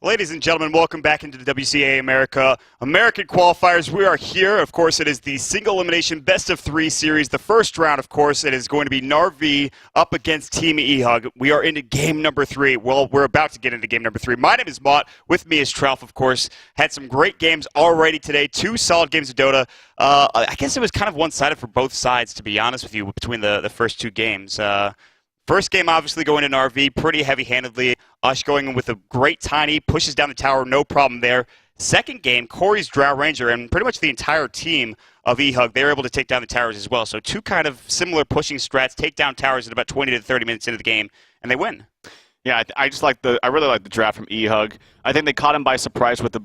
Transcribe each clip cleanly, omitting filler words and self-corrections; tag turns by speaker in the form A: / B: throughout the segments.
A: Ladies and gentlemen, welcome back into the WCA American Qualifiers. We are here. Of course, it is the single elimination best of 3 series. The first round, of course, it is going to be NAR up against Team eHug. We are into game number 3. Well, we're about to get into game number 3. My name is Mott. With me is Trouf, of course. Had some great games already today. 2 solid games of Dota. I guess it was kind of one-sided for both sides, to be honest with you, between the first 2 games. First game, obviously, going in RV pretty heavy-handedly. Ush going in with a great tiny, pushes down the tower, no problem there. Second game, Corey's Drow Ranger and pretty much the entire team of eHug, they were able to take down the towers as well. So 2 kind of similar pushing strats, take down towers in about 20 to 30 minutes into the game, and they win.
B: Yeah, I really like the draft from eHug. I think they caught him by surprise with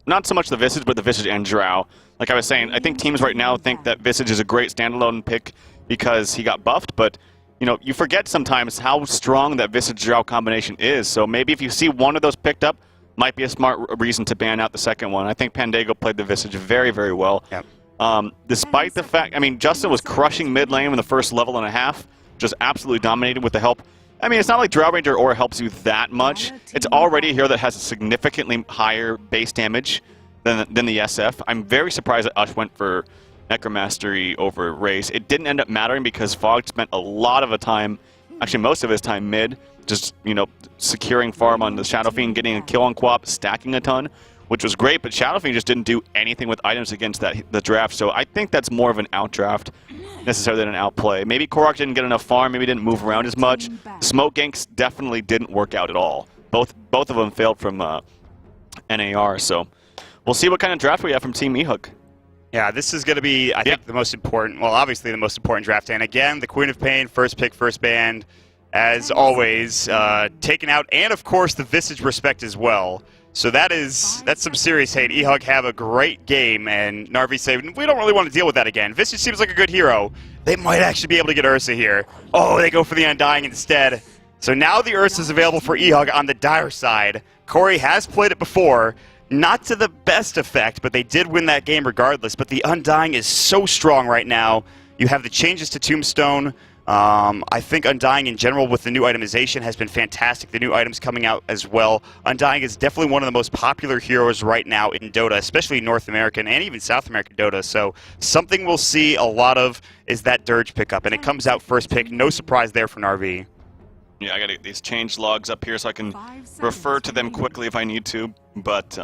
B: not so much the Visage, but the Visage and Drow. Like I was saying, I think teams right now think that Visage is a great standalone pick because he got buffed, but you know, you forget sometimes how strong that Visage-Drow combination is. So maybe if you see one of those picked up, might be a smart reason to ban out the second one. I think Pandago played the Visage very, very well.
A: Yep.
B: Despite the fact, I mean, Justin was crushing mid lane in the first level and a half, just absolutely dominated with the help. I mean, it's not like Drow Ranger Aura helps you that much. It's already a hero that has a significantly higher base damage than the SF. I'm very surprised that Ush went for Necromastery over Race. It didn't end up mattering because Fog spent a lot of time, actually most of his time mid, just, you know, securing farm on the Shadow Fiend, getting a kill on Quap, stacking a ton, which was great, but Shadow Fiend just didn't do anything with items against the draft, so I think that's more of an outdraft necessarily than an outplay. Maybe Korok didn't get enough farm, maybe didn't move around as much. Smoke ganks definitely didn't work out at all. Both of them failed from NAR, so we'll see what kind of draft we have from Team eHug.
A: Yeah, this is going to be, I think, the most important, well, obviously the most important draft. And again, the Queen of Pain, first pick, first band, as always, taken out. And, of course, the Visage respect as well. So that's some serious hate. eHug have a great game, and Narvi say, we don't really want to deal with that again. Visage seems like a good hero. They might actually be able to get Ursa here. Oh, they go for the Undying instead. So now the Ursa is available for eHug on the Dire side. Corey has played it before. Not to the best effect, but they did win that game regardless. But the Undying is so strong right now. You have the changes to Tombstone. I think Undying in general with the new itemization has been fantastic. The new items coming out as well. Undying is definitely one of the most popular heroes right now in Dota, especially North American and even South American Dota. So something we'll see a lot of is that Dirge pickup. And it comes out first pick. No surprise there for Narvi.
B: Yeah, I got to get these change logs up here so I can refer to them quickly if I need to. But,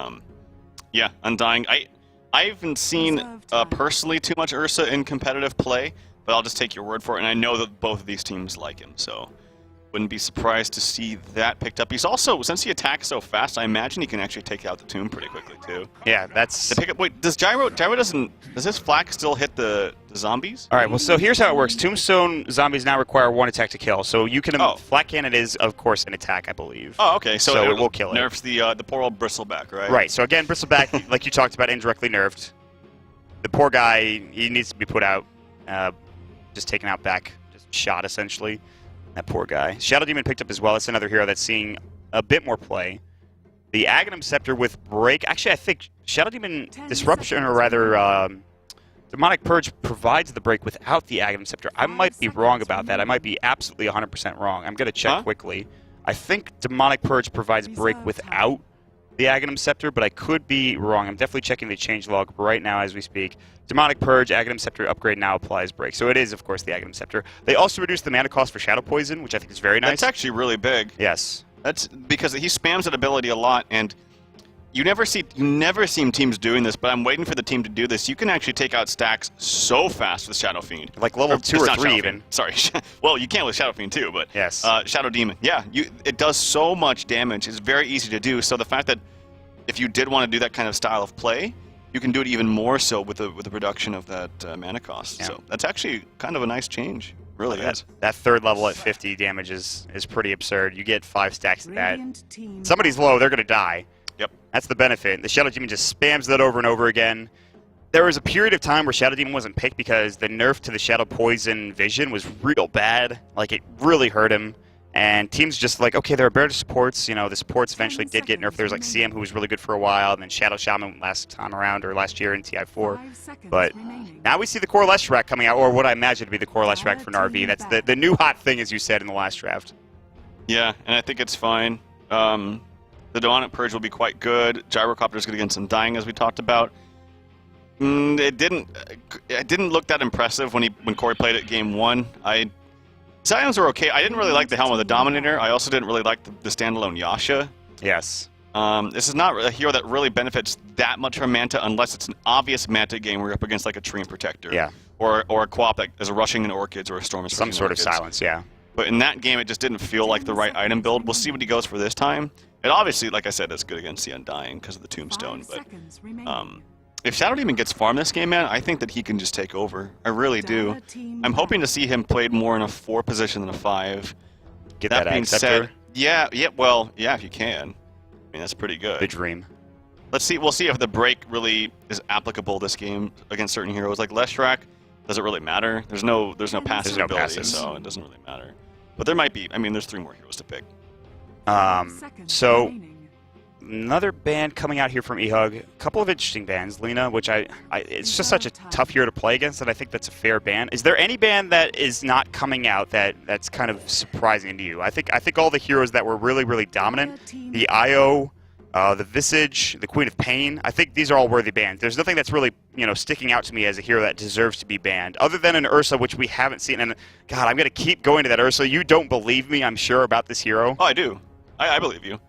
B: yeah, Undying. I haven't seen personally too much Ursa in competitive play, but I'll just take your word for it. And I know that both of these teams like him, so wouldn't be surprised to see that picked up. He's also, since he attacks so fast, I imagine he can actually take out the tomb pretty quickly, too.
A: Yeah, that's...
B: The pickup, wait, does his flak still hit the zombies?
A: All right, well, so here's how it works. Tombstone zombies now require 1 attack to kill. So you can... Flak cannon is, of course, an attack, I believe.
B: Oh, okay. So
A: it will kill it.
B: Nerfs the poor old Bristleback, right?
A: Right. So again, Bristleback, like you talked about, indirectly nerfed. The poor guy, he needs to be put out, just taken out back, just shot, essentially. That poor guy. Shadow Demon picked up as well. That's another hero that's seeing a bit more play. The Aghanim Scepter with Break. Actually, I think Shadow Demon Disruption, or rather Demonic Purge, provides the break without the Aghanim Scepter. I might be wrong about that. I might be absolutely 100% wrong. I'm going to check quickly. I think Demonic Purge provides break without the Aghanim Scepter, but I could be wrong. I'm definitely checking the changelog right now as we speak. Demonic Purge, Aghanim Scepter upgrade now applies break. So it is, of course, the Aghanim Scepter. They also reduced the mana cost for Shadow Poison, which I think is very nice.
B: That's actually really big.
A: Yes.
B: That's because he spams that ability a lot, and you never see teams doing this, but I'm waiting for the team to do this. You can actually take out stacks so fast with Shadow Fiend.
A: Like level 2 or 3 even.
B: Sorry. Well, you can with Shadow Fiend too, but
A: yes.
B: Shadow Demon. Yeah, it does so much damage. It's very easy to do. So the fact that if you did want to do that kind of style of play, you can do it even more so with the reduction of that mana cost. Yeah. So that's actually kind of a nice change. Really is.
A: That third level at 50 damage is pretty absurd. You get 5 stacks of that. Somebody's low, they're going to die.
B: Yep.
A: That's the benefit. The Shadow Demon just spams that over and over again. There was a period of time where Shadow Demon wasn't picked because the nerf to the Shadow Poison Vision was real bad. Like, it really hurt him. And teams just like, okay, there are better supports. You know, the supports eventually did get nerfed. There was like CM, who was really good for a while, and then Shadow Shaman last time around, or last year in TI4. But now we see the Core Leshrac coming out, or what I imagine to be the Core Leshrac for Narvi. That's the new hot thing, as you said in the last draft.
B: Yeah, and I think it's fine. The Dominant Purge will be quite good. Gyrocopter is going to get some dying, as we talked about. It didn't look that impressive when Corey played it game 1. Zions were okay. I didn't really like the Helm of the Dominator. I also didn't really like the standalone Yasha.
A: Yes.
B: This is not a hero that really benefits that much from Manta unless it's an obvious Manta game where you're up against like a Treant Protector.
A: Yeah.
B: Or a co-op that is a Rushing in Orchids or a Storm is
A: Some sort of silence, yeah.
B: But in that game, it just didn't feel like the right item build. We'll see what he goes for this time. It obviously, like I said, is good against the Undying because of the Tombstone. But if Shadow Demon gets farm this game, man, I think that he can just take over. I really do. I'm hoping to see him played more in a 4 position than a 5.
A: Get that
B: being
A: Acceptor.
B: said, yeah, well, yeah, if you can. I mean, that's pretty good.
A: The dream.
B: Let's see. We'll see if the break really is applicable this game against certain heroes. Like Leshrac, does it really matter? There's no passive ability, so it doesn't really matter. But there might be. I mean, there's 3 more heroes to pick.
A: So another band coming out here from eHug. A couple of interesting bands. Lena, which it's just such a tough hero to play against that I think that's a fair ban. Is there any band that is not coming out that's kind of surprising to you? I think all the heroes that were really, really dominant, the IO, the Visage, the Queen of Pain, I think these are all worthy bans. There's nothing that's really, sticking out to me as a hero that deserves to be banned, other than an Ursa, which we haven't seen. And God, I'm going to keep going to that Ursa. You don't believe me, I'm sure, about this hero.
B: Oh, I do. I believe you.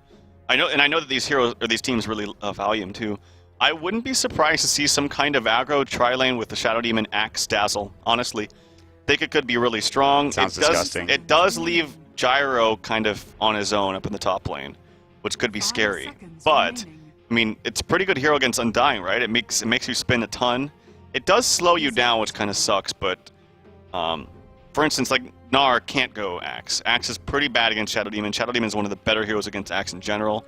B: I know that these heroes or these teams really value him too. I wouldn't be surprised to see some kind of aggro tri-lane with the Shadow Demon Axe Dazzle. Honestly, think it could be really strong.
A: Sounds disgusting.
B: It does leave Gyro kind of on his own up in the top lane, which could be scary. But I mean, it's a pretty good hero against Undying, right? It makes you spin a ton. It does slow you down, which kind of sucks. But for instance, like NAR can't go Axe. Axe is pretty bad against Shadow Demon. Shadow Demon is one of the better heroes against Axe in general.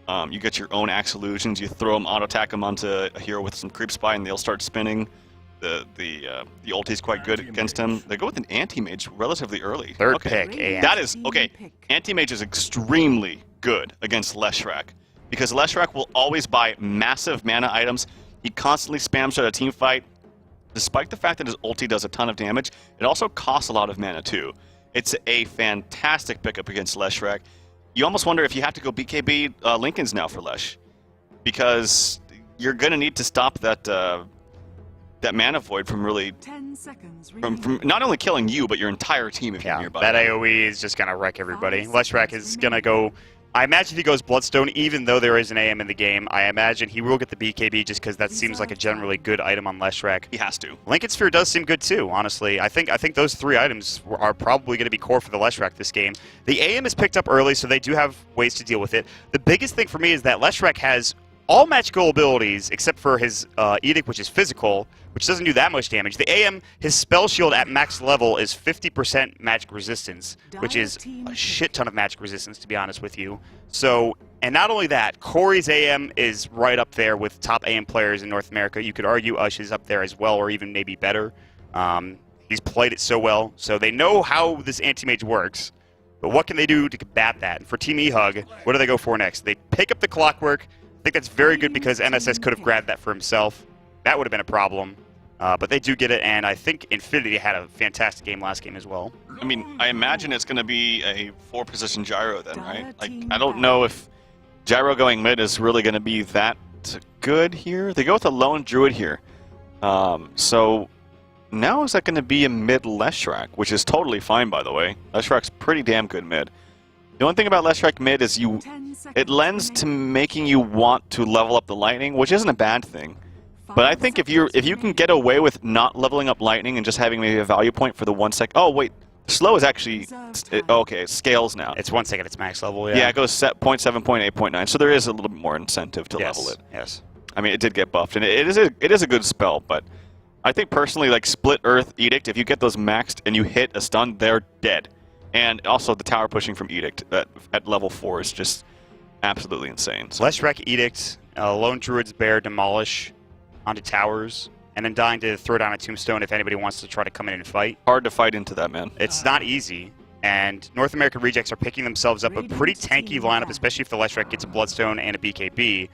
B: You get your own Axe illusions. You throw them, auto attack them onto a hero with some creep spy, and they'll start spinning. The ulti is quite good against him. They go with an Anti-Mage relatively early.
A: Third pick.
B: That is okay. Anti-Mage is extremely good against Leshrac because Leshrac will always buy massive mana items. He constantly spams at a team fight. Despite the fact that his ulti does a ton of damage, it also costs a lot of mana too. It's a fantastic pickup against Leshrac. You almost wonder if you have to go BKB Lincolns now for Lesh, because you're going to need to stop that that mana void from really from not only killing you but your entire team if you're nearby.
A: That AoE is just going to wreck everybody. Leshrac is going to go. I imagine he goes Bloodstone, even though there is an AM in the game. I imagine he will get the BKB just because that seems like a generally good item on Leshrac.
B: He has to.
A: Lincoln Sphere does seem good too, honestly. I think those 3 items are probably going to be core for the Leshrac this game. The AM is picked up early, so they do have ways to deal with it. The biggest thing for me is that Leshrac has all magical abilities except for his Edict, which is physical, which doesn't do that much damage. The AM, his spell shield at max level is 50% magic resistance, which is a shit ton of magic resistance, to be honest with you. So, and not only that, Corey's AM is right up there with top AM players in North America. You could argue Ush is up there as well, or even maybe better. He's played it so well, so they know how this anti-mage works. But what can they do to combat that? And for Team eHug, what do they go for next? They pick up the Clockwork. I think that's very good because NSS could have grabbed that for himself. That would have been a problem. But they do get it, and I think Infinity had a fantastic game last game as well.
B: I mean, I imagine it's going to be a 4-position Gyro then, right? Like, I don't know if Gyro going mid is really going to be that good here. They go with a Lone Druid here. So now is that going to be a mid Leshrac, which is totally fine, by the way. Leshrac's pretty damn good mid. The only thing about Leshrac mid is it lends to making you want to level up the Lightning, which isn't a bad thing. But I think if you can get away with not leveling up Lightning and just having maybe a value point for the 1 sec. Oh wait, slow is actually okay. It scales now.
A: It's 1 second. It's max level. Yeah.
B: Yeah, it goes set 0.7, 0.8, 0.9. So there is a little bit more incentive to level it.
A: Yes.
B: I mean, it did get buffed, and it is a good spell. But I think personally, like Split Earth Edict, if you get those maxed and you hit a stun, they're dead. And also the tower pushing from Edict at level 4 is just absolutely insane. So.
A: Leshrac Edict, Lone Druid's Bear Demolish onto towers, and then dying to throw down a Tombstone if anybody wants to try to come in and fight.
B: Hard to fight into that, man.
A: It's not easy, and North American Rejects are picking themselves up a pretty tanky lineup, especially if the Leshrac gets a Bloodstone and a BKB.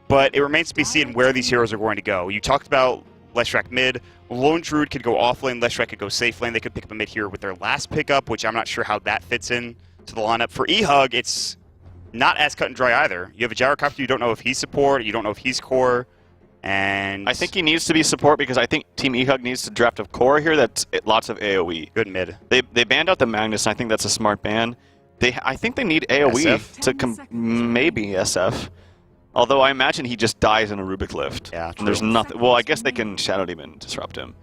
A: But it remains to be seen where these heroes are going to go. You talked about Leshrac mid. Lone Druid could go off lane, Leshrac could go safe lane. They could pick up a mid here with their last pickup, which I'm not sure how that fits in to the lineup. For eHug, it's not as cut and dry either. You have a gyrocopter, you don't know if he's support, you don't know if he's core, and...
B: I think he needs to be support because I think Team eHug needs to draft a core here that's lots of AoE.
A: Good mid.
B: They banned out the Magnus, and I think that's a smart ban. I think they need AoE
A: SF?
B: to maybe SF. Although I imagine he just dies in a Rubik lift.
A: Yeah,
B: and there's nothing. Well, I guess they can Shadow Demon disrupt him.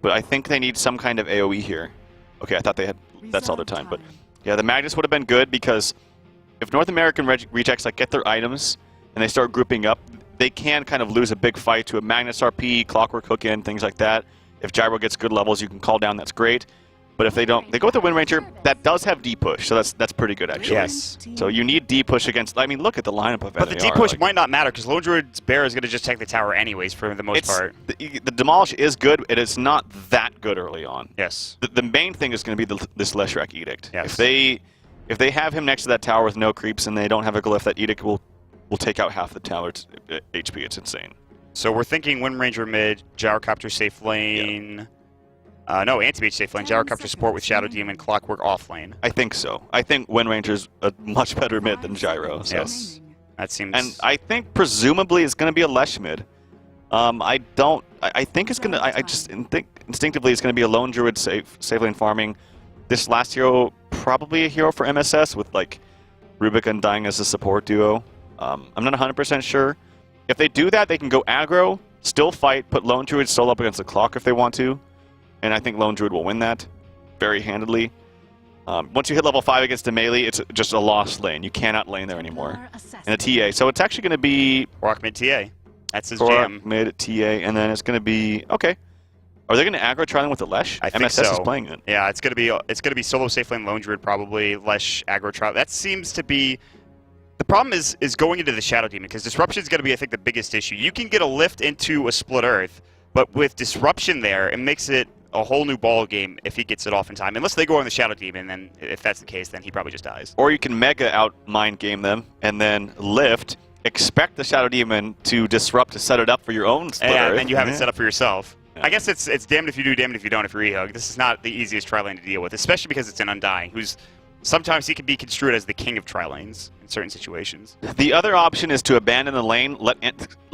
B: But I think they need some kind of AoE here. Okay, I thought they had... That's all their time. But yeah, the Magnus would have been good because if North American rejects like get their items and they start grouping up, they can kind of lose a big fight to a Magnus RP, Clockwork Hook in, things like that. If Gyro gets good levels, you can call down, that's great. But if they don't, they go with the Wind Ranger, that does have D-Push, so that's pretty good, actually.
A: Yes.
B: So you need D-Push against, I mean, look at the lineup of NAR.
A: But the D-Push might not matter, because Lone Druid's Bear is going to just take the tower anyways, for the most part.
B: The Demolish is good, it is not that good early on.
A: Yes.
B: The main thing is going to be this Leshrac Edict.
A: Yes.
B: If they have him next to that tower with no creeps and they don't have a glyph, that Edict will take out half the tower's HP. It's insane.
A: So we're thinking Wind Ranger mid, Gyrocopter safe lane.
B: Yeah.
A: No, Anti-Mage safe lane, Gyrocopter support with Shadow Demon, Clockwork off lane.
B: I think so. I think Wind Ranger's a much better mid than Gyro. So.
A: Yes. That seems...
B: And I think presumably it's going to be a Lesh mid. I think it's going to... I just think instinctively it's going to be a Lone Druid safe lane farming. This last hero, probably a hero for MSS with like Rubik Undying as a support duo. I'm not 100% sure. If they do that, they can go aggro, still fight, put Lone Druid solo up against the clock if they want to. And I think Lone Druid will win that very handedly. Once you hit level 5 against a melee, it's just a lost lane. You cannot lane there anymore. And a TA. So it's actually going to be...
A: Rock mid TA. That's his
B: Rock
A: jam.
B: mid TA, and then it's going to be... Okay. Are they going to aggro trialing with the Lesh?
A: I think
B: MSS
A: so.
B: is playing it.
A: Yeah, it's going to be solo safe lane Lone Druid probably, Lesh aggro trial. That seems to be... The problem is going into the Shadow Demon, because Disruption is going to be, I think, the biggest issue. You can get a lift into a Split Earth, but with Disruption there, it makes it a whole new ball game if he gets it off in time. Unless they go on the Shadow Demon, then if that's the case, then he probably just dies.
B: Or you can Mega out mind game them, and then lift, expect the Shadow Demon to disrupt to set it up for your own Split Earth.
A: And then you have it set up for yourself. Yeah. I guess it's damned if you do, damned if you don't if you're eHug. This is not the easiest tri lane to deal with, especially because it's an Undying, who's... Sometimes he can be construed as the king of tri-lanes in certain situations.
B: The other option is to abandon the lane. Like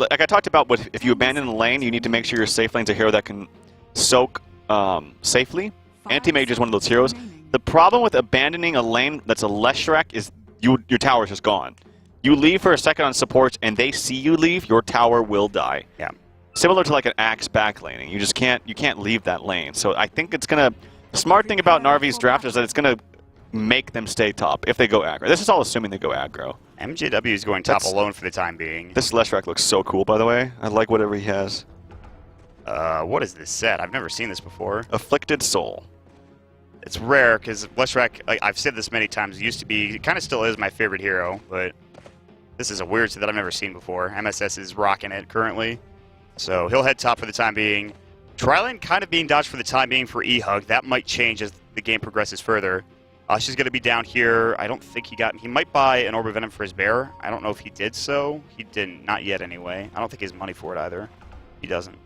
B: I talked about, if you abandon the lane, you need to make sure your safe lane's a hero that can soak safely. Anti-Mage is one of those heroes. The problem with abandoning a lane that's a Leshrac is your tower's just gone. You leave for a second on supports, and they see you leave, your tower will die.
A: Yeah.
B: Similar to like an Axe backlaning. You just can't leave that lane. So I think it's gonna... The smart thing about Na'Vi's draft is that it's gonna make them stay top if they go aggro. This is all assuming they go aggro.
A: MJW is going top alone for the time being.
B: This Leshrac looks so cool, by the way. I like whatever he has.
A: What is this set? I've never seen this before.
B: Afflicted Soul.
A: It's rare because Leshrac, I've said this many times, used to be, kind of still is my favorite hero, but this is a weird set that I've never seen before. MSS is rocking it currently. So he'll head top for the time being. Tri-lane kind of being dodged for the time being for eHug. That might change as the game progresses further. She's going to be down here. I don't think he might buy an Orb of Venom for his bear. I don't know if he did so. He didn't. Not yet, anyway. I don't think he has money for it either. He doesn't.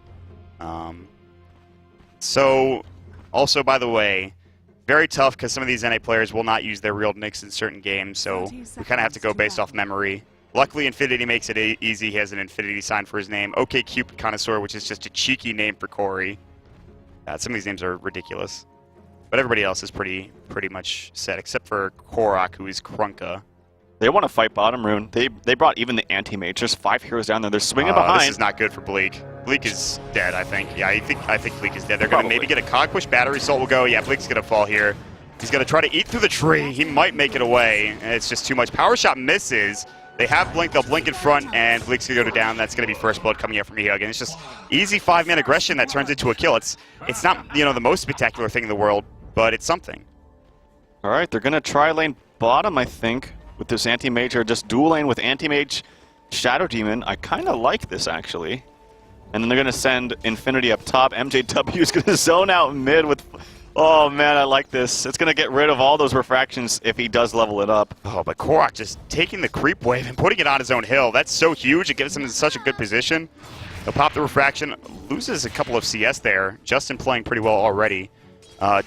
A: So, also, by the way, very tough because some of these NA players will not use their real nicks in certain games, so we kind of have to go based off memory. Luckily, Infinity makes it easy. He has an Infinity sign for his name. OK Cupid Connoisseur, which is just a cheeky name for Corey. Some of these names are ridiculous. But everybody else is pretty much set, except for Korok, who is Krunka.
B: They want to fight bottom rune. They brought even the anti-mage. There's 5 heroes down there. They're swinging behind.
A: This is not good for Bleak. Bleak is dead, I think. Yeah, I think Bleak is dead. They're going to maybe get a cog push. Battery Salt will go. Yeah, Bleak's going to fall here. He's going to try to eat through the tree. He might make it away. And it's just too much. Power Shot misses. They have Blink. They'll Blink in front, and Bleak's going to go down. That's going to be first blood coming out from eHug. And it's just easy 5-man aggression that turns into a kill. It's not, the most spectacular thing in the world, but it's something.
B: All right, they're going to try lane bottom, I think, with this anti-mage, or just dual lane with anti-mage Shadow Demon. I kind of like this, actually. And then they're going to send Infinity up top. MJW is going to zone out mid with... Oh, man, I like this. It's going to get rid of all those refractions if he does level it up.
A: Oh, but Korok just taking the creep wave and putting it on his own hill. That's so huge. It gives him in such a good position. He'll pop the refraction. Loses a couple of CS there. Justin playing pretty well already.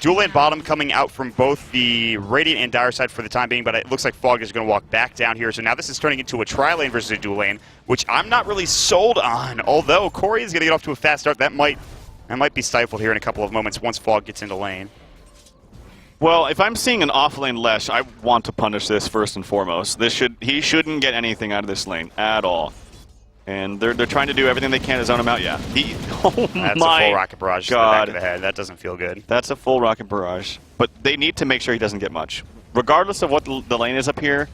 A: Dual lane bottom coming out from both the Radiant and Dire side for the time being, but it looks like Fog is going to walk back down here. So now this is turning into a tri-lane versus a dual lane, which I'm not really sold on. Although Corey is going to get off to a fast start, that might be stifled here in a couple of moments once Fog gets into lane.
B: Well, if I'm seeing an off-lane Lesh, I want to punish this first and foremost. He shouldn't get anything out of this lane at all. And they're trying to do everything they can to zone him out. Yeah. Oh
A: That's
B: my
A: a full rocket barrage to the back of the head. That doesn't feel good.
B: That's a full rocket barrage. But they need to make sure he doesn't get much. Regardless of what the lane is up here,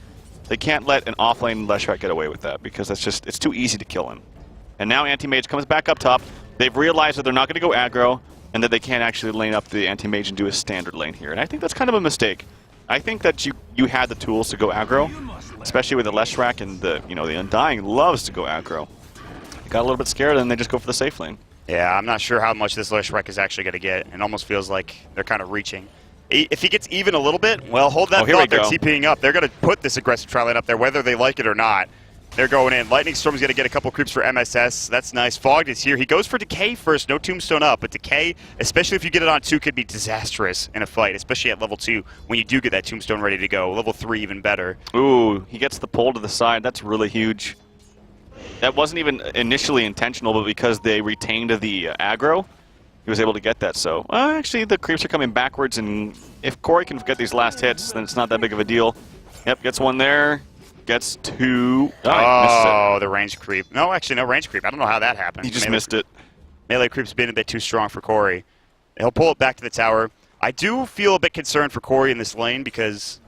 B: they can't let an off-lane Leshrac get away with that because it's too easy to kill him. And now Anti-Mage comes back up top. They've realized that they're not going to go aggro and that they can't actually lane up the Anti-Mage and do a standard lane here. And I think that's kind of a mistake. I think that you had the tools to go aggro, especially with the Leshrac, and the Undying loves to go aggro. They got a little bit scared and they just go for the safe lane.
A: Yeah, I'm not sure how much this Leshrac is actually going to get. It almost feels like they're kind of reaching. If he gets even a little bit, well, hold that thought. They're TPing up. They're going to put this aggressive tri lane up there, whether they like it or not. They're going in. Lightning Storm's going to get a couple creeps for MSS. That's nice. Fogged is here. He goes for Decay first. No Tombstone up, but Decay, especially if you get it on 2, could be disastrous in a fight, especially at level 2 when you do get that Tombstone ready to go. Level 3 even better.
B: Ooh, he gets the pull to the side. That's really huge. That wasn't even initially intentional, but because they retained the aggro, he was able to get that. So, actually, the creeps are coming backwards, and if Corey can get these last hits, then it's not that big of a deal. Yep, gets one there. Gets 2.
A: Oh, the range creep. No, actually, no range creep. I don't know how that happened.
B: He just missed it.
A: Melee creep's been a bit too strong for Corey. He'll pull it back to the tower. I do feel a bit concerned for Corey in this lane because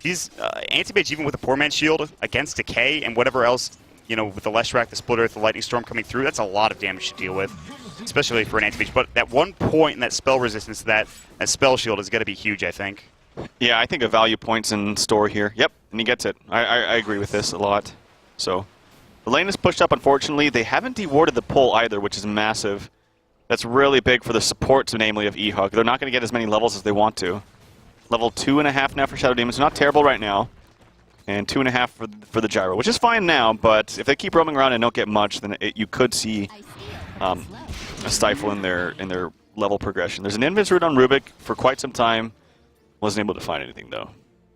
A: he's Anti-Mage even with a poor man's shield against Decay and whatever else, with the Leshrac, the Split Earth, the Lightning Storm coming through. That's a lot of damage to deal with, especially for an Anti-Mage. But that 1 point in that spell resistance, that spell shield is going to be huge, I think.
B: Yeah, I think a value point's in store here. Yep, and he gets it. I agree with this a lot. So, the lane is pushed up, unfortunately. They haven't dewarded the pull either, which is massive. That's really big for the supports, namely of eHug. They're not going to get as many levels as they want to. Level 2.5 now for Shadow Demons. Not terrible right now. And 2.5 for the Gyro, which is fine now, but if they keep roaming around and don't get much, then you could see a stifle in their level progression. There's an Invis root on Rubik for quite some time. Wasn't able to find anything, though.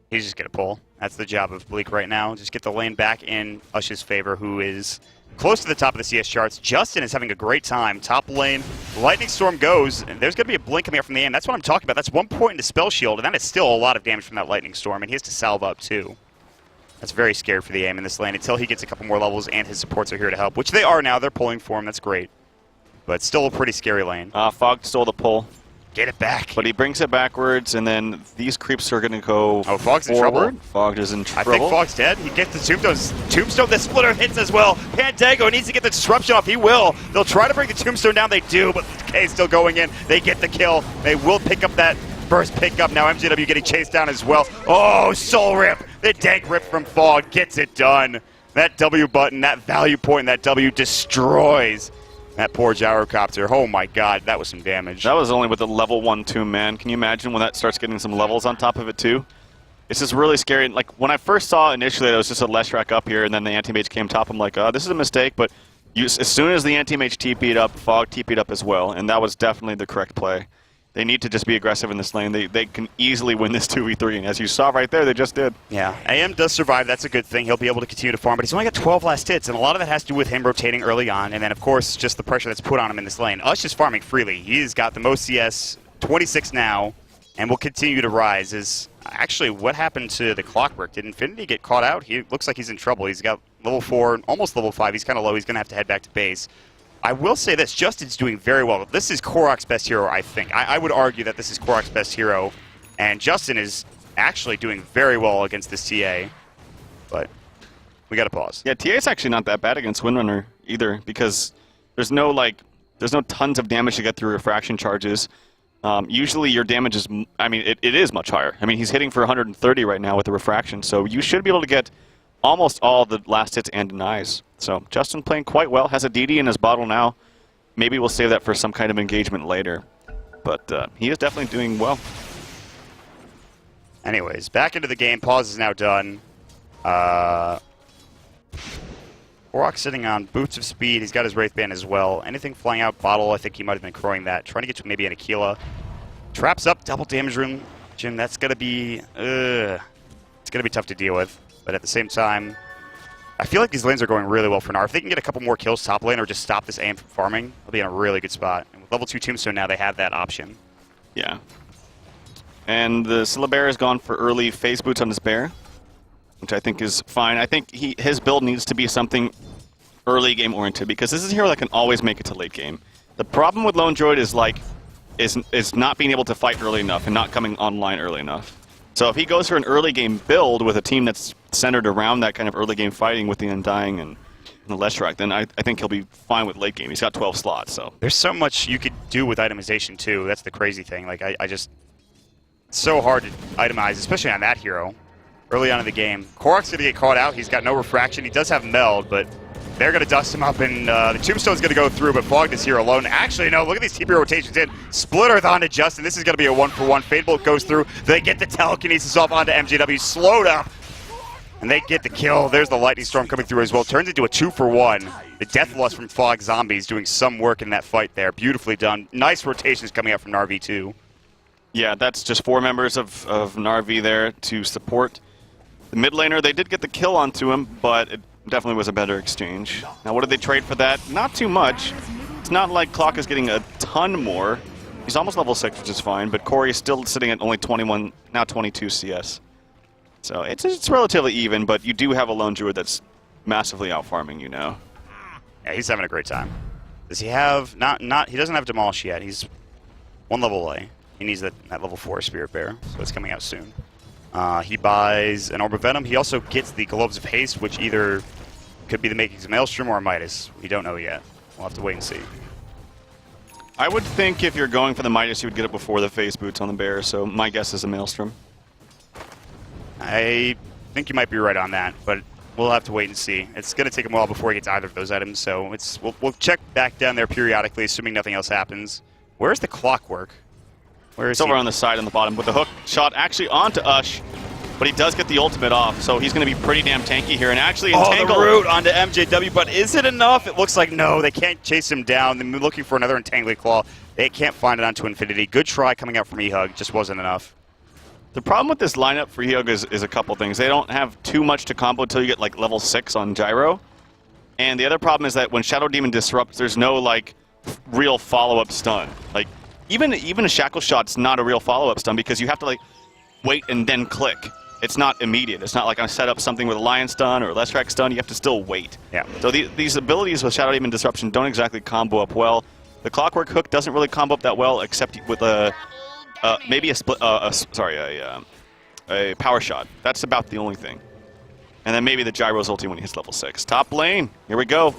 A: He's just going to pull. That's the job of Bleak right now. Just get the lane back in Ush's favor, who is close to the top of the CS charts. Justin is having a great time. Top lane, Lightning Storm goes, and there's going to be a blink coming up from the aim. That's what I'm talking about. That's 1 point in the spell shield, and that is still a lot of damage from that Lightning Storm, and he has to salve up, too. That's very scared for the aim in this lane until he gets a couple more levels, and his supports are here to help, which they are now. They're pulling for him. That's great. But still a pretty scary lane.
B: Fog stole the pull.
A: Get it back.
B: But he brings it backwards, and then these creeps are going to go
A: Fog's in
B: forward.
A: trouble.
B: Fog is in trouble.
A: I think Fog's dead. He gets the Tombstone. The Splitter hits as well. Pandago needs to get the disruption off. He will. They'll try to bring the Tombstone down. They do, but K is still going in. They get the kill. They will pick up that first pickup. Now MJW getting chased down as well. Oh, Soul Rip. The dank rip from Fog gets it done. That W button, that value point, that W destroys that poor gyrocopter. Oh my god, that was some damage.
B: That was only with the level 1 tomb, man. Can you imagine when that starts getting some levels on top of it too? It's just really scary. Like when I first saw initially it was just a Leshrac up here and then the Anti-Mage came top, I'm like, this is a mistake, but as soon as the Anti-Mage TP'd up, Fog TP'd up as well, and that was definitely the correct play. They need to just be aggressive in this lane. They can easily win this 2v3, and as you saw right there, they just did.
A: Yeah, AM does survive. That's a good thing. He'll be able to continue to farm, but he's only got 12 last hits, and a lot of that has to do with him rotating early on, and then, of course, just the pressure that's put on him in this lane. Ush is farming freely. He's got the most CS, 26 now, and will continue to rise. Actually, what happened to the Clockwork? Did Infinity get caught out? He looks like he's in trouble. He's got level 4, almost level 5. He's kind of low. He's going to have to head back to base. I will say this, Justin's doing very well. This is Korok's best hero, I think. I would argue that this is Korok's best hero, and Justin is actually doing very well against this TA, but we got to pause.
B: Yeah, TA is actually not that bad against Windrunner either, because there's no tons of damage to get through refraction charges. Usually your damage is, it is much higher. He's hitting for 130 right now with the refraction, so you should be able to get almost all the last hits and denies. So Justin playing quite well, has a DD in his bottle now. Maybe we'll save that for some kind of engagement later. But he is definitely doing well.
A: Anyways, back into the game. Pause is now done. Korok sitting on Boots of Speed. He's got his Wraith Band as well. Anything flying out bottle, I think he might have been crowing that. Trying to get to maybe an Aquila. Traps up, double damage rune. Jim, that's going to be... it's going to be tough to deal with. But at the same time, I feel like these lanes are going really well for NAR. If they can get a couple more kills top lane or just stop this AM from farming, they'll be in a really good spot. And with level 2 Tombstone now, they have that option.
B: Yeah. And the Syllabear has gone for early phase boots on his bear, which I think is fine. I think his build needs to be something early game oriented, because this is a hero that can always make it to late game. The problem with Lone Droid is not being able to fight early enough and not coming online early enough. So if he goes for an early game build with a team that's centered around that kind of early game fighting with the Undying and the Leshrac, then I think he'll be fine with late game. He's got 12 slots, so.
A: There's so much you could do with itemization too. That's the crazy thing. Like I just, it's so hard to itemize, especially on that hero early on in the game. Korok's gonna get caught out. He's got no refraction. He does have meld, but they're going to dust him up, and the Tombstone's going to go through, but Fogged is here alone. Actually, no, look at these TP rotations in. Split Earth onto Justin. This is going to be a 1-for-1. Fatebolt goes through. They get the telekinesis off onto MJW. Slowed up, and they get the kill. There's the Lightning Storm coming through as well. Turns into a 2-for-1. The Deathlust from Fog Zombies doing some work in that fight there. Beautifully done. Nice rotations coming out from NAR V2.
B: Yeah, that's just 4 members of NAR V there to support. The mid laner, they did get the kill onto him, but it definitely was a better exchange. Now, what did they trade for that? Not too much. It's not like Clock is getting a ton more. He's almost level 6, which is fine, but Corey is still sitting at only 21, now 22 CS. So it's relatively even, but you do have a Lone Druid that's massively out-farming, you know.
A: Yeah, he's having a great time. Does he have, he doesn't have Demolish yet. He's 1 level away. He needs that level 4 Spirit Bear, so it's coming out soon. He buys an Orb of Venom. He also gets the Gloves of Haste, which either could be the makings of Maelstrom or a Midas. We don't know yet. We'll have to wait and see.
B: I would think if you're going for the Midas, you would get it before the phase boots on the bear, so my guess is a Maelstrom.
A: I think you might be right on that, but we'll have to wait and see. It's going to take him a while before he gets either of those items, so we'll check back down there periodically, assuming nothing else happens. Where's the Clockwork? Where is
B: it's over on the side on the bottom with the hook shot actually onto Ush, but he does get the ultimate off, so he's going to be pretty damn tanky here. And actually entangle.
A: Oh, the root onto MJW, but is it enough? It looks like no. They can't chase him down. They're looking for another Entangling Claw. They can't find it onto Infinity. Good try coming out from eHug. Just wasn't enough.
B: The problem with this lineup for eHug is a couple things. They don't have too much to combo until you get like level 6 on Gyro. And the other problem is that when Shadow Demon disrupts, there's no like real follow-up stun. Like even a Shackle Shot's not a real follow-up stun because you have to like wait and then click. It's not immediate. It's not like I set up something with a Lion Stun or a Leshrac Stun. You have to still wait. Yeah. So these abilities with Shadow Demon Disruption don't exactly combo up well. The Clockwork Hook doesn't really combo up that well, except with maybe a split. A Power Shot. That's about the only thing. And then maybe the Gyro's ulti when he hits level 6. Top lane. Here we go.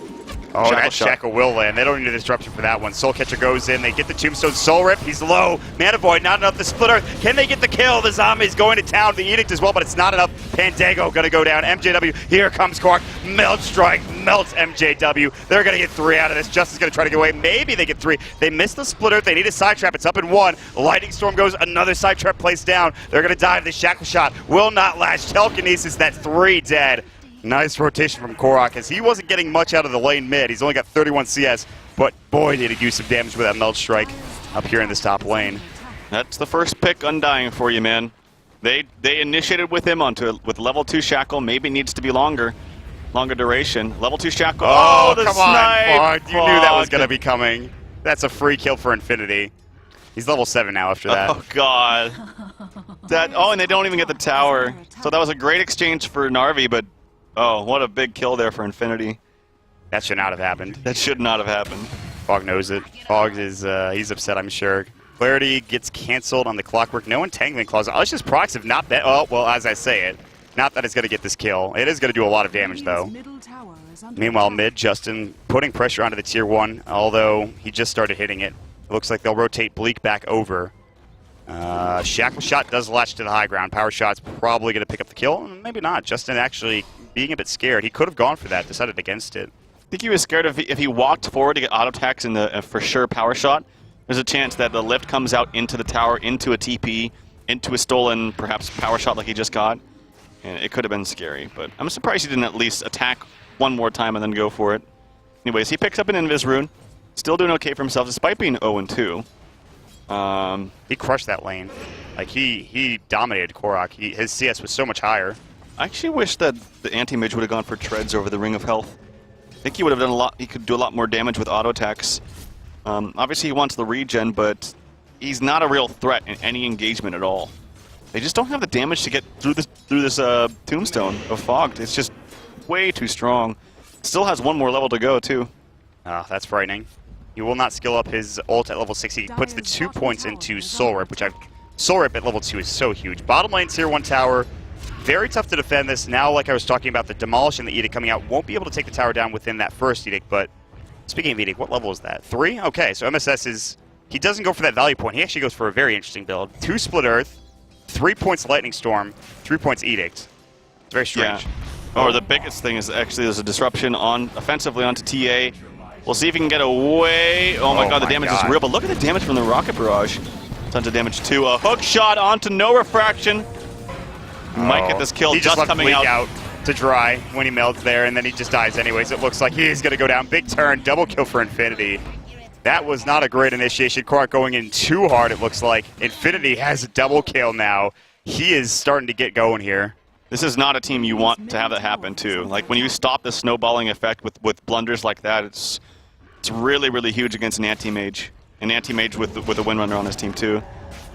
A: Oh, that Shackle will land. They don't need a disruption for that one. Soul Catcher goes in. They get the Tombstone. Soul Rip. He's low. Mana Void. Not enough. The Split Earth. Can they get the kill? The Zombie's going to town. The Edict as well, but it's not enough. Pandago going to go down. MJW. Here comes Quark. Melt Strike. Melts MJW. They're going to get 3 out of this. Justin's going to try to get away. Maybe they get 3. They miss the Split Earth. They need a Side Trap. It's up in 1. Lightning Storm goes. Another Side Trap placed down. They're going to dive. The Shackle Shot will not last. Telekinesis. That's 3 dead. Nice rotation from Korok, as he wasn't getting much out of the lane mid. He's only got 31 CS, but boy, did he do some damage with that Meld Strike up here in this top lane.
B: That's the first pick Undying for you, man. They initiated with him with level 2 Shackle. Maybe needs to be longer duration. Level 2 Shackle.
A: Oh, the
B: come
A: snipe!
B: on,
A: Fog. You knew that was going to be coming. That's a free kill for Infinity. He's level 7 now after that.
B: Oh, God. And they don't even get the tower. So that was a great exchange for Narvi, but oh, what a big kill there for Infinity.
A: That should not have happened.
B: That should not have happened.
A: Fog knows it. Fog is, he's upset, I'm sure. Clarity gets canceled on the Clockwork. No Entangling Claws. Ush's procs have not been, oh, well, as I say it, not that it's going to get this kill. It is going to do a lot of damage, though. Meanwhile, mid, Justin putting pressure onto the tier 1, although he just started hitting it. It looks like they'll rotate Bleak back over. Shackle Shot does latch to the high ground. Power Shot's probably going to pick up the kill. Maybe not. Justin actually being a bit scared. He could have gone for that, decided against it.
B: I think he was scared if he walked forward to get auto attacks in the for sure Power Shot. There's a chance that the lift comes out into the tower, into a TP, into a stolen perhaps Power Shot like he just got. And it could have been scary, but I'm surprised he didn't at least attack one more time and then go for it. Anyways, he picks up an Invis Rune. Still doing okay for himself despite being 0-2.
A: He crushed that lane. Like, he dominated Korok. His CS was so much higher.
B: I actually wish that the anti-mage would have gone for treads over the Ring of Health. I think he would have done a lot. He could do a lot more damage with auto attacks. Obviously, he wants the regen, but he's not a real threat in any engagement at all. They just don't have the damage to get through this tombstone of Fogged. It's just way too strong. Still has one more level to go too.
A: That's frightening. He will not skill up his ult at level 60. He puts the 2 points into Soul Rip, Soul Rip at level 2 is so huge. Bottom lane tier 1 tower, very tough to defend this. Now, like I was talking about, the Demolish and the Edict coming out won't be able to take the tower down within that first Edict, but speaking of Edict, what level is that? 3? Okay, so MSS is... He doesn't go for that value point. He actually goes for a very interesting build. 2 Split Earth, 3 points Lightning Storm, 3 points Edict. It's very strange.
B: Yeah. Or the biggest thing is actually there's a disruption on offensively onto TA. We'll see if he can get away. Oh my god, the damage is real, but look at the damage from the Rocket Barrage. Tons of damage too. A hook shot onto no refraction. Might get this kill
A: he
B: just
A: left
B: coming
A: out to dry when he melts there, and then he just dies anyways. It looks like he is going to go down. Big turn, double kill for Infinity. That was not a great initiation. Korok going in too hard, it looks like. Infinity has a double kill now. He is starting to get going here.
B: This is not a team you want to have that happen to. Like, when you stop the snowballing effect with blunders like that, it's really, really huge against an anti-mage. An anti-mage with a Windrunner on his team too.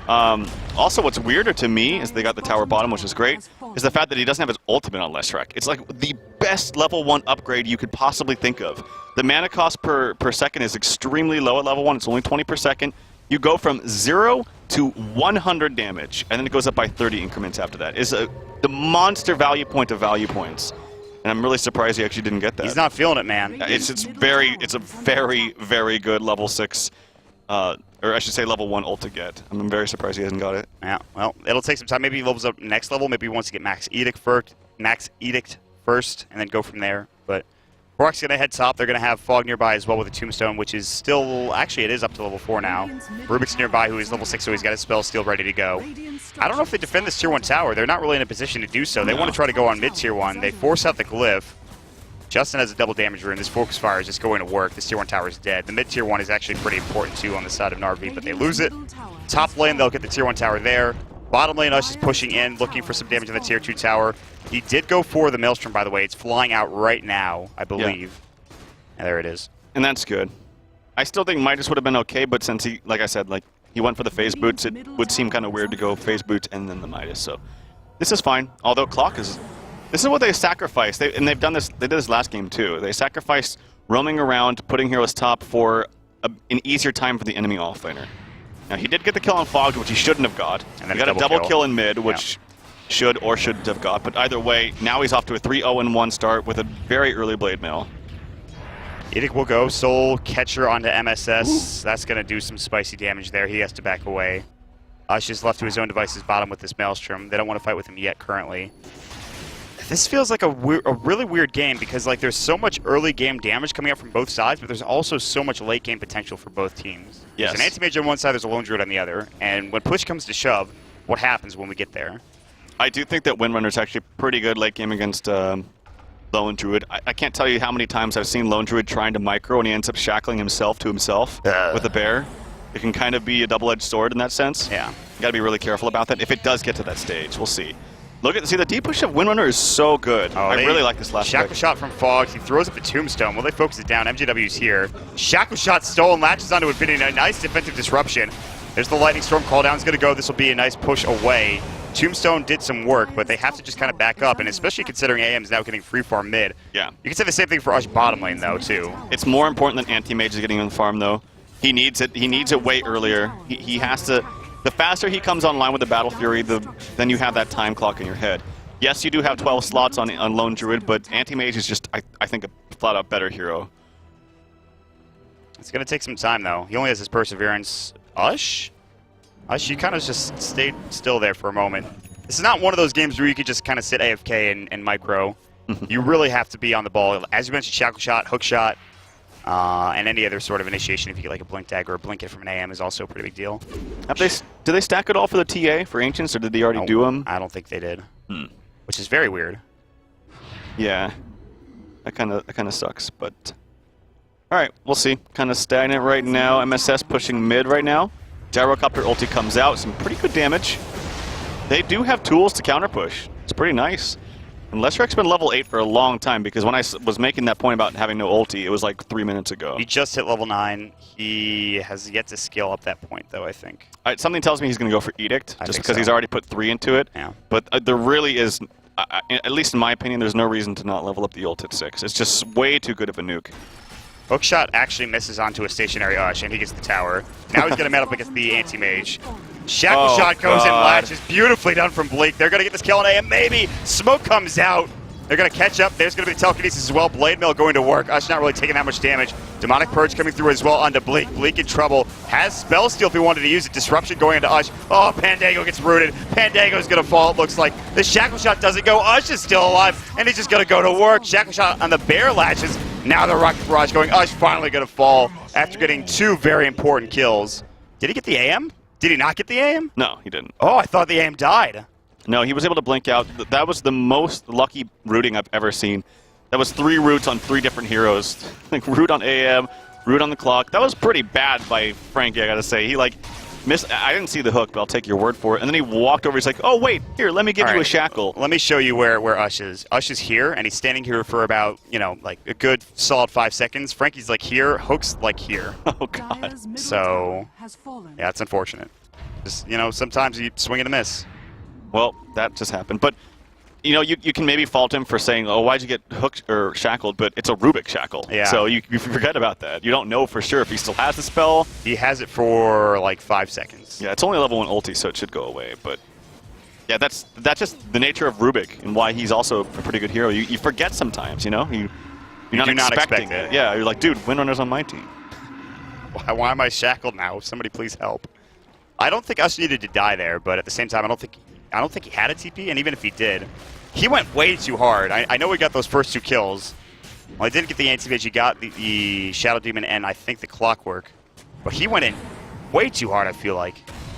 B: Also, what's weirder to me is they got the tower bottom, which is great, is the fact that he doesn't have his ultimate on Leshrac. It's like the best level 1 upgrade you could possibly think of. The mana cost per second is extremely low at level 1. It's only 20 per second. You go from 0 to 100 damage, and then it goes up by 30 increments after that. It's the monster value point of value points. And I'm really surprised he actually didn't get that.
A: He's not feeling it, man.
B: It's a very, very good level 6, or I should say level 1 ult to get. I'm very surprised he hasn't got it.
A: Yeah, well, it'll take some time. Maybe he levels up next level. Maybe he wants to get Max Edict first, and then go from there. But Korok's going to head top. They're going to have Fog nearby as well with a Tombstone, which is still... Actually, it is up to level 4 now. Rubik's nearby, who is level 6, so he's got his spell steel ready to go. I don't know if they defend this tier 1 tower. They're not really in a position to do so. They want to try to go on mid tier 1. They force out the Glyph. Justin has a double damage rune. This Focus Fire is just going to work. This tier 1 tower is dead. The mid tier 1 is actually pretty important too on the side of Narvi, but they lose it. Top lane, they'll get the tier 1 tower there. Bottom lane, Ush is pushing in, looking for some damage on the tier 2 tower. He did go for the Maelstrom, by the way. It's flying out right now, I believe. And there it is.
B: And that's good. I still think Midas would have been okay, but since he, like I said, like he went for the phase boots, it would seem kind of weird to go phase boots and then the Midas. So this is fine. Although Clock is... This is what they sacrifice, and they've done this. They did this last game too. They sacrificed roaming around, putting heroes top for an easier time for the enemy offlaner. Now he did get the kill on Fogged, which he shouldn't have got. And then he got a double kill in mid, which should or shouldn't have got. But either way, now he's off to a 3-0-1 start with a very early blade mail.
A: Edict will go. Soul Catcher onto MSS. That's going to do some spicy damage there. He has to back away. Ush is left to his own devices bottom with this Maelstrom. They don't want to fight with him yet currently. This feels like a really weird game because like there's so much early game damage coming out from both sides, but there's also so much late game potential for both teams.
B: Yes.
A: There's an anti-mage on one side, there's a lone druid on the other, and when push comes to shove, what happens when we get there?
B: I do think that Windrunner's actually pretty good late game against Lone Druid. I can't tell you how many times I've seen Lone Druid trying to micro and he ends up shackling himself to himself with a bear. It can kind of be a double-edged sword in that sense.
A: Yeah.
B: You gotta be really careful about that. If it does get to that stage, we'll see. See, the deep push of Windrunner is so good. I really like this last
A: Shackle shot from Fogs. He throws up the Tombstone. Will they focus it down? MJW's here. Shackle shot stolen. Latches onto Infinity. A nice defensive disruption. There's the Lightning Storm. Cooldown's going to go. This will be a nice push away. Tombstone did some work, but they have to just kind of back up, and especially considering AM is now getting free farm mid.
B: Yeah.
A: You can say the same thing for Ush bottom lane, though, too.
B: It's more important than anti-mage is getting on the farm, though. He needs it. He needs it way earlier. He has to... The faster he comes online with the Battle Fury, then you have that time clock in your head. Yes, you do have 12 slots on Lone Druid, but Anti-Mage is just, I think, a flat-out better hero.
A: It's going to take some time, though. He only has his Perseverance. Ush? Ush, you kind of just stayed still there for a moment. This is not one of those games where you could just kind of sit AFK and micro. You really have to be on the ball. As you mentioned, Shackle Shot, Hook Shot, and any other sort of initiation, if you get like a Blink Dagger or a Blink Hit from an AM, is also a pretty big deal.
B: Did they stack it all for the TA, for Ancients, or did they already do them?
A: I don't think they did. Which is very weird.
B: Yeah, that kind of sucks. But all right, we'll see. Kind of stagnant right now. MSS pushing mid right now. Gyrocopter ulti comes out, some pretty good damage. They do have tools to counter push. It's pretty nice. And Leshrek's been level 8 for a long time, because when I was making that point about having no ulti, it was like 3 minutes ago.
A: He just hit level 9. He has yet to scale up that point, though, I think.
B: Something tells me he's going to go for Edict, just because he's already put 3 into it.
A: Yeah.
B: But there really is, at least in my opinion, there's no reason to not level up the ult at 6. It's just way too good of a nuke.
A: Hookshot actually misses onto a stationary Ush, and he gets the tower. Now he's going to met up against the anti-mage. Shackle shot goes in, latches. Beautifully done from Bleak. They're going to get this kill on AM, maybe. Smoke comes out. They're going to catch up. There's going to be the telekinesis as well. Blade Mill going to work. Ush not really taking that much damage. Demonic Purge coming through as well onto Bleak. Bleak in trouble. Has Spell Steal if he wanted to use it. Disruption going into Ush. Oh, Pandago gets rooted. Pandago's going to fall, it looks like. The Shackle Shot doesn't go. Ush is still alive, and he's just going to go to work. Shackle Shot on the Bear latches. Now the Rocket Barrage going. Ush finally going to fall after getting 2 very important kills. Did he get the AM? Did he not get the AM?
B: No, he didn't.
A: Oh, I thought the AM died.
B: No, he was able to blink out. That was the most lucky rooting I've ever seen. That was 3 roots on 3 different heroes. Like root on AM, root on the clock. That was pretty bad by Frankie, I gotta say. He like missed. I didn't see the hook, but I'll take your word for it. And then he walked over. He's like, "Oh wait, here, let me give you a shackle."
A: Let me show you where Ush is. Ush is here, and he's standing here for about like a good solid 5 seconds. Frankie's like here, Hook's like here.
B: Oh god.
A: So yeah, it's unfortunate. Just sometimes you swing and a miss.
B: Well, that just happened. But, you can maybe fault him for saying, oh, why'd you get hooked or shackled? But it's a Rubik shackle. Yeah. So you forget about that. You don't know for sure if he still has the spell.
A: He has it for like 5 seconds.
B: Yeah, it's only level 1 ulti, so it should go away. But, yeah, that's just the nature of Rubik and why he's also a pretty good hero. You forget sometimes, You're not expecting it. Yeah, you're like, dude, Windrunner's on my team.
A: Why am I shackled now? Somebody please help. I don't think Ush needed to die there, but at the same time, I don't think he had a TP, and even if he did, he went way too hard. I know he got those first 2 kills. Well, he didn't get the anti-mage. He got the Shadow Demon and I think the Clockwork. But he went in way too hard, I feel like.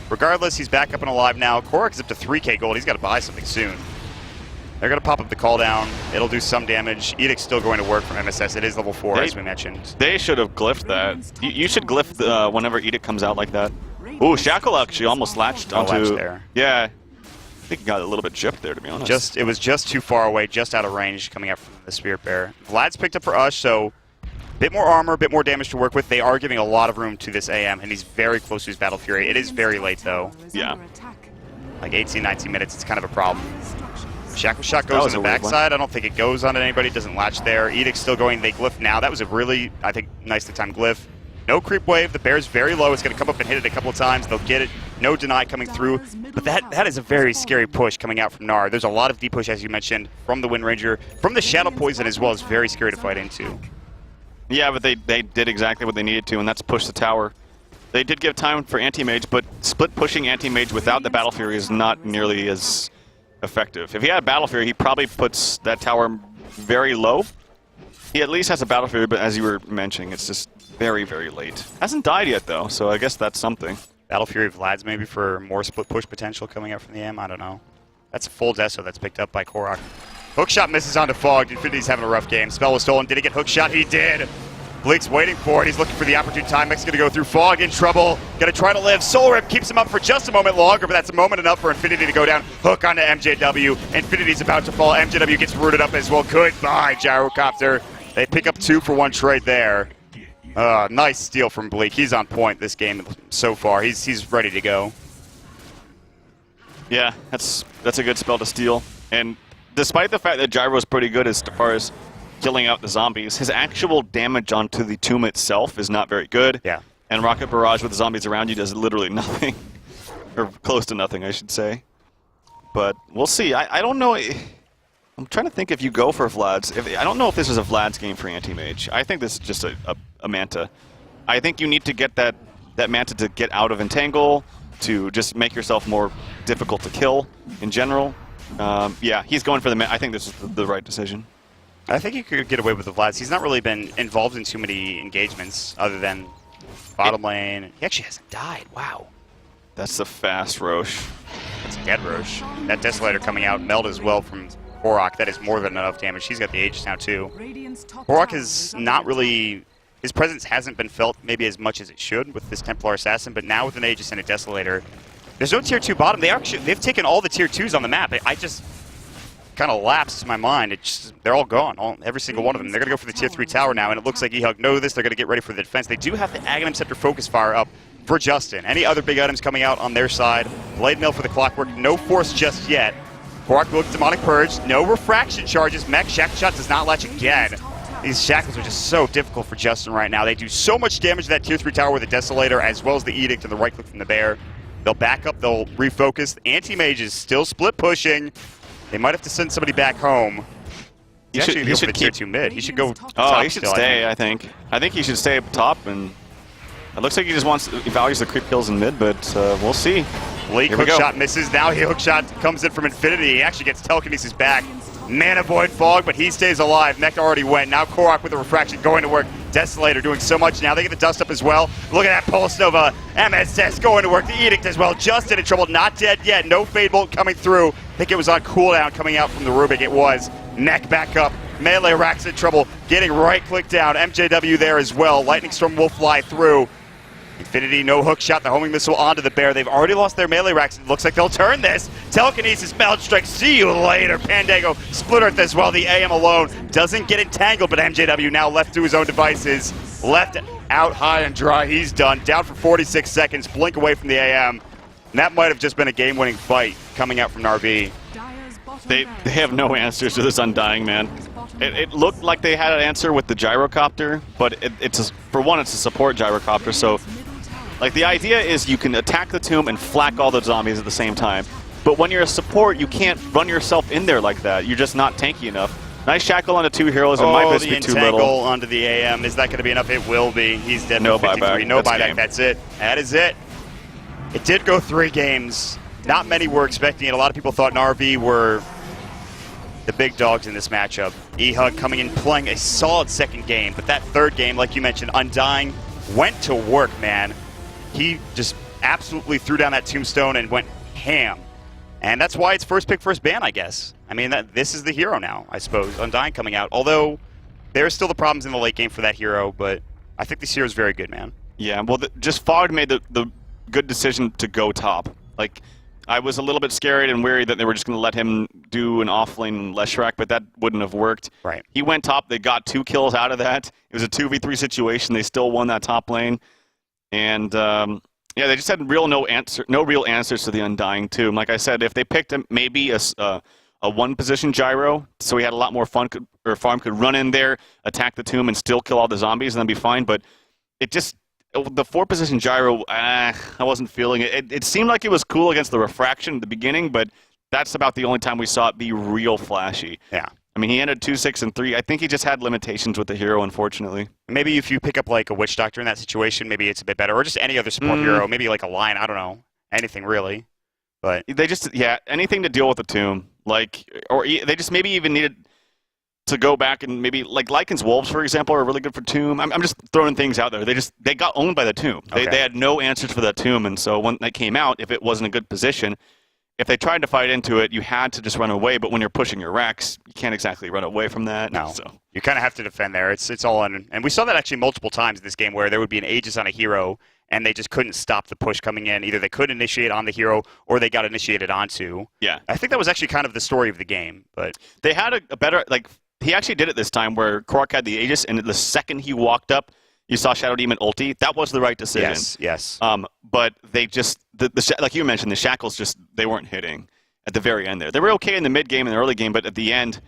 A: Regardless, he's back up and alive now. Korak is up to 3k gold. He's got to buy something soon. They're going to pop up the call down. It'll do some damage. Edict's still going to work from MSS. It is level 4, as we mentioned.
B: They should have glyphed that. You should glyph whenever Edict comes out like that. Ooh, Shackle actually almost latched onto...
A: latched there.
B: Yeah. I think he got a little bit gypped there, to be honest.
A: It was just too far away, just out of range coming out from the Spirit Bear. Vlad's picked up for Ush, so a bit more armor, a bit more damage to work with. They are giving a lot of room to this AM, and he's very close to his Battle Fury. It is very late, though.
B: Yeah.
A: Like 18, 19 minutes, it's kind of a problem. Shackle Shot goes on the backside. I don't think it goes on anybody. It doesn't latch there. Edict's still going. They glyph now. That was a really, I think, nicely timed glyph. No creep wave. The Bear's very low. It's going to come up and hit it a couple of times. They'll get it. No deny coming through. But that is a very scary push coming out from NAR. There's a lot of deep push, as you mentioned, from the Wind Ranger. From the Shadow Poison as well. It's very scary to fight into.
B: Yeah, but they did exactly what they needed to, and that's push the tower. They did give time for Anti-Mage, but split pushing Anti-Mage without the Battle Fury is not nearly as effective. If he had a Battle Fury, he probably puts that tower very low. He at least has a Battle Fury, but as you were mentioning, it's just very, very late. Hasn't died yet, though, so I guess that's something.
A: Battle Fury Vlad's maybe for more split push potential coming out from the AM. I don't know. That's a full Deso that's picked up by Korak. Hookshot misses onto Fog. Infinity's having a rough game. Spell was stolen. Did he get Hookshot? He did. Bleak's waiting for it. He's looking for the opportune time. Mech's going to go through. Fog in trouble. Going to try to live. Soul Rip keeps him up for just a moment longer, but that's a moment enough for Infinity to go down. Hook onto MJW. Infinity's about to fall. MJW gets rooted up as well. Goodbye, Gyrocopter. They pick up 2 for 1 trade there. Nice steal from Bleak. He's on point this game so far. He's ready to go.
B: Yeah, that's a good spell to steal. And despite the fact that Gyro's pretty good as far as killing out the zombies, his actual damage onto the tomb itself is not very good.
A: Yeah.
B: And Rocket Barrage with the zombies around you does literally nothing. Or close to nothing, I should say. But we'll see. I don't know. I'm trying to think if you go for Vlad's. I don't know if this is a Vlad's game for Anti-Mage. I think this is just a Manta. I think you need to get that Manta to get out of Entangle, to just make yourself more difficult to kill in general. Yeah, he's going for the Manta. I think this is the right decision.
A: I think he could get away with the Vlads. He's not really been involved in too many engagements other than bottom lane. He actually hasn't died. Wow.
B: That's the fast Roche.
A: That's a dead Roche. That Desolator coming out, meld as well from Korak. That is more than enough damage. He's got the Aegis now, too. Korak is not really his presence hasn't been felt maybe as much as it should with this Templar Assassin, but now with an Aegis and a Desolator, there's no tier 2 bottom. They've taken all the tier 2s on the map. I just kind of lapsed in my mind. They're all gone, every single one of them. They're going to go for the tier 3 tower now, and it looks like eHug know this. They're going to get ready for the defense. They do have the Aghanim Scepter Focus Fire up for Justin. Any other big items coming out on their side? Blade Mill for the Clockwork. No Force just yet. Quark will Demonic Purge. No Refraction charges. Mech Shackle Shot does not latch again. These shackles are just so difficult for Justin right now. They do so much damage to that tier 3 tower with the Desolator as well as the Edict and the right click from the Bear. They'll back up. They'll refocus. The Anti-Mage is still split pushing. They might have to send somebody back home. He should go for the tier 2 mid. He should go top.
B: Oh, he should stay, I think. I think he should stay up top, and it looks like he just he values the creep kills in mid, but we'll see.
A: Blake hookshot misses. Now hookshot comes in from Infinity. He actually gets telekinesis back. Mana Void Fog, but he stays alive. Mech already went. Now Korok with the Refraction going to work. Desolator doing so much now. They get the dust up as well. Look at that Pulse Nova. MSS going to work. The Edict as well. Justin in trouble. Not dead yet. No Fade Bolt coming through. I think it was on cooldown coming out from the Rubik. It was. Mech back up. Melee Rack's in trouble. Getting right click down. MJW there as well. Lightning Storm will fly through. Infinity, no hook shot, the homing missile onto the Bear. They've already lost their melee racks. It looks like they'll turn this. Telekinesis, Belt Strike, see you later. Pandago, Split Earth as well. The AM alone doesn't get entangled, but MJW now left to his own devices. Left out high and dry. He's done. Down for 46 seconds. Blink away from the AM. And that might have just been a game-winning fight coming out from Na'Vi.
B: They have no answers to this Undying, man. It looked like they had an answer with the gyrocopter, but for one, it's a support gyrocopter, so like the idea is you can attack the tomb and flak all the zombies at the same time. But when you're a support, you can't run yourself in there like that. You're just not tanky enough. Nice shackle onto 2 heroes. It might just be too little.
A: The entangle onto the AM. Is that going to be enough? It will be. He's dead.
B: No
A: for 53.
B: buyback.
A: No buyback. That's it. That is it. It did go 3 games. Not many were expecting it. A lot of people thought Na'Vi were the big dogs in this matchup. eHug coming in playing a solid second game, but that third game, like you mentioned, Undying went to work, man. He just absolutely threw down that tombstone and went ham. And that's why it's first pick, first ban, I guess. I mean, this is the hero now, I suppose. Undying coming out. Although, there's still the problems in the late game for that hero, but I think this hero is very good, man.
B: Yeah, well, just Fog made the good decision to go top. Like, I was a little bit scared and worried that they were just going to let him do an offlane Leshrac, but that wouldn't have worked.
A: Right.
B: He went top. They got 2 kills out of that. It was a 2v3 situation. They still won that top lane. And yeah, they just had no real answers to the Undying tomb. Like I said, if they picked him, maybe a one-position gyro, so he had a lot more fun, Farm could run in there, attack the tomb, and still kill all the zombies, and then be fine. But it just the 4-position gyro, I wasn't feeling it. It seemed like it was cool against the Refraction at the beginning, but that's about the only time we saw it be real flashy.
A: Yeah.
B: I mean, he ended 2, 6, and 3. I think he just had limitations with the hero, unfortunately.
A: Maybe if you pick up like a Witch Doctor in that situation, maybe it's a bit better. Or just any other support hero, maybe like a Lion, I don't know. Anything really. But
B: they just, yeah, anything to deal with the tomb. Like, or they just maybe even needed to go back and maybe, like Lycan's Wolves, for example, are really good for tomb. I'm just throwing things out there. They got owned by the tomb. They had no answers for that tomb, and so when that came out, if it wasn't a good position, if they tried to fight into it, you had to just run away. But when you're pushing your racks, you can't exactly run away from that.
A: No,
B: so
A: you kind of have to defend there. It's all in. And we saw that actually multiple times in this game where there would be an Aegis on a hero, and they just couldn't stop the push coming in. Either they couldn't initiate on the hero, or they got initiated onto.
B: Yeah.
A: I think that was actually kind of the story of the game. But
B: they had a better, like, he actually did it this time where Korok had the Aegis, and the second he walked up, you saw Shadow Demon ulti. That was the right decision.
A: Yes.
B: But they just, like you mentioned, the shackles just, they weren't hitting at the very end there. They were okay in the mid game and the early game, but at the end,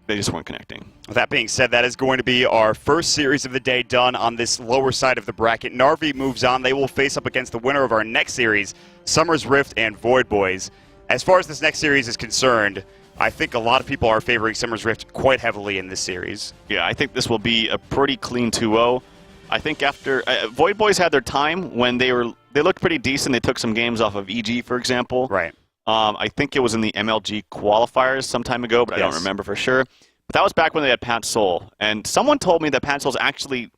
B: they just weren't connecting.
A: With that being said, that is going to be our first series of the day done on this lower side of the bracket. Na'Vi moves on. They will face up against the winner of our next series, Summer's Rift and Void Boys. As far as this next series is concerned, I think a lot of people are favoring Summer's Rift quite heavily in this series.
B: Yeah, I think this will be a pretty clean 2-0. I think after Void Boys had their time when they looked pretty decent. They took some games off of EG, for example.
A: Right.
B: I think it was in the MLG qualifiers some time ago, but I don't remember for sure. But that was back when they had Pat Sol. And someone told me that Pat Sol's actually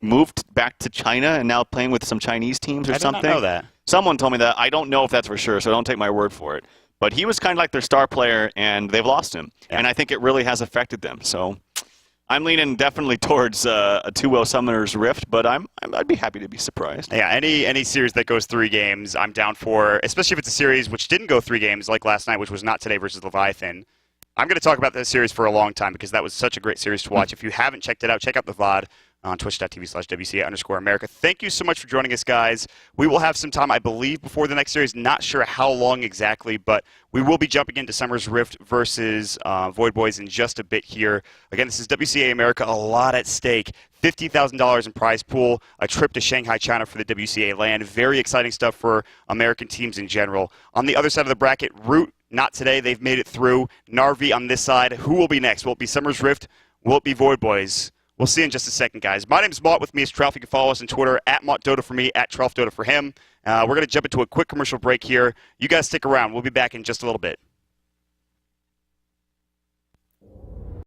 B: moved back to China and now playing with some Chinese teams or something.
A: I did not know that.
B: Someone told me that. I don't know if that's for sure, so don't take my word for it. But he was kind of like their star player, and they've lost him. Yeah. And I think it really has affected them. So I'm leaning definitely towards a 2-0 Summoner's Rift, but I'd be happy to be surprised.
A: Yeah, any series that goes 3 games, I'm down for, especially if it's a series which didn't go 3 games, like last night, which was not today versus Leviathan. I'm going to talk about this series for a long time because that was such a great series to watch. If you haven't checked it out, check out the VOD on twitch.tv/WCA_America. Thank you so much for joining us, guys. We will have some time, I believe, before the next series. Not sure how long exactly, but we will be jumping into Summer's Rift versus Void Boys in just a bit here. Again, this is WCA America, a lot at stake. $50,000 in prize pool, a trip to Shanghai, China for the WCA land. Very exciting stuff for American teams in general. On the other side of the bracket, Root, not today. They've made it through. Narvi on this side. Who will be next? Will it be Summer's Rift? Will it be Void Boys? We'll see in just a second, guys. My name's Mott. With me is Trelf. You can follow us on Twitter, @MottDota for me, @TrelfDota for him. We're going to jump into a quick commercial break here. You guys stick around. We'll be back in just a little bit.